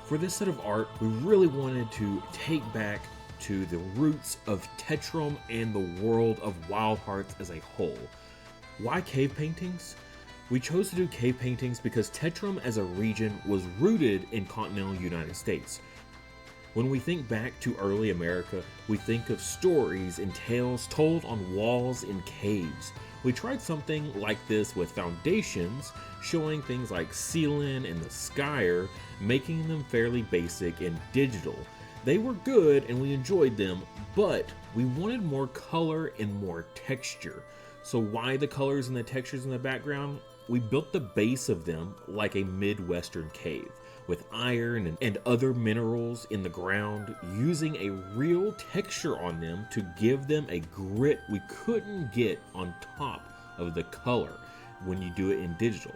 For this set of art, we really wanted to take back to the roots of Tetrum and the world of Wildhearts as a whole. Why cave paintings? We chose to do cave paintings because Tetrum as a region was rooted in continental United States. When we think back to early America, we think of stories and tales told on walls in caves. We tried something like this with foundations, showing things like ceiling and the skyer, making them fairly basic and digital. They were good and we enjoyed them, but we wanted more color and more texture. So why the colors and the textures in the background? We built the base of them like a Midwestern cave, with iron and other minerals in the ground, using a real texture on them to give them a grit we couldn't get on top of the color when you do it in digital.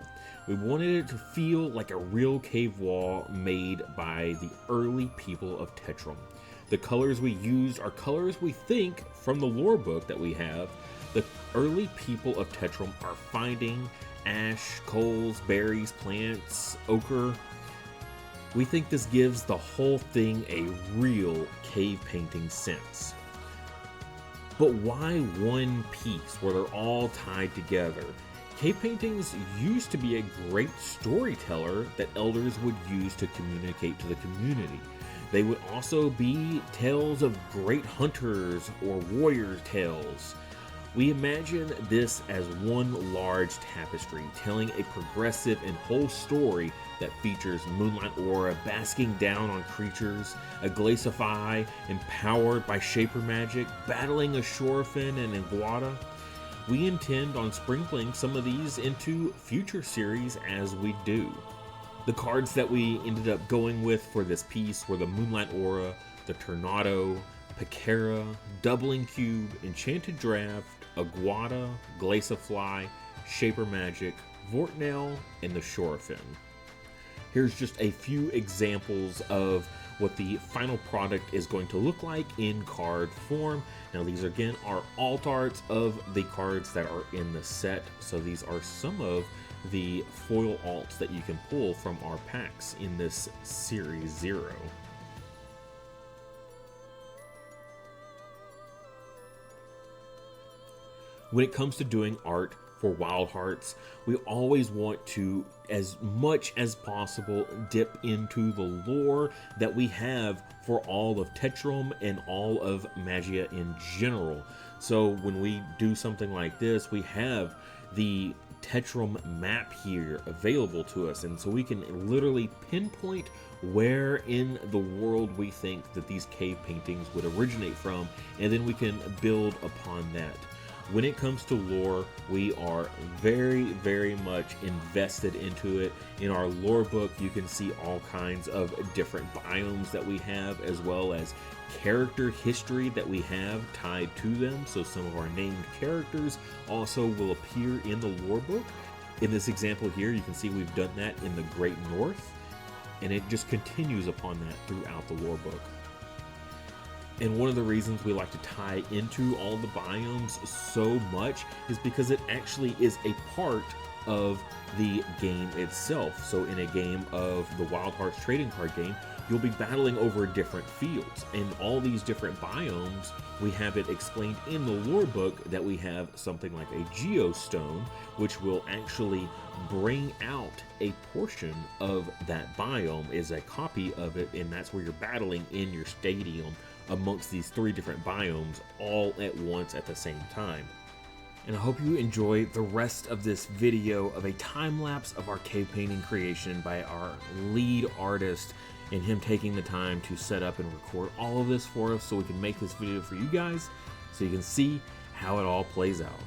We wanted it to feel like a real cave wall made by the early people of Tetrum. The colors we used are colors we think from the lore book that we have. The early people of Tetrum are finding ash, coals, berries, plants, ochre. We think this gives the whole thing a real cave painting sense. But why one piece where they're all tied together? Cave paintings used to be a great storyteller that elders would use to communicate to the community. They would also be tales of great hunters or warrior tales. We imagine this as one large tapestry, telling a progressive and whole story that features Moonlight Aura basking down on creatures, a Glaciify empowered by Shaper magic, battling a Shorefin and Iguana. We intend on sprinkling some of these into future series as we do. The cards that we ended up going with for this piece were the Moonlight Aura, the Tornado, Picara, Doubling Cube, Enchanted Draft, Aguada, Glaciify, Shaper Magic, Vortnail, and the Shorefin. Here's just a few examples of what the final product is going to look like in card form. Now these again are alt arts of the cards that are in the set, so these are some of the foil alts that you can pull from our packs in this Series 0. When it comes to doing art for Wildhearts, we always want to, as much as possible, dip into the lore that we have for all of Tetrum and all of Magia in general. So when we do something like this, we have the Tetrum map here available to us, and so we can literally pinpoint where in the world we think that these cave paintings would originate from, and then we can build upon that. When it comes to lore, we are very, very much invested into it. In our lore book, you can see all kinds of different biomes that we have, as well as character history that we have tied to them. So some of our named characters also will appear in the lore book. In this example here, you can see we've done that in the Great North, and it just continues upon that throughout the lore book. And one of the reasons we like to tie into all the biomes so much is because it actually is a part of the game itself. So in a game of the Wildhearts trading card game, you'll be battling over different fields, and all these different biomes, we have it explained in the lore book that we have something like a geostone, which will actually bring out a portion of that biome, is a copy of it, and that's where you're battling in your stadium amongst these 3 different biomes all at once at the same time. And I hope you enjoy the rest of this video of a time lapse of our cave painting creation by our lead artist, and him taking the time to set up and record all of this for us so we can make this video for you guys so you can see how it all plays out.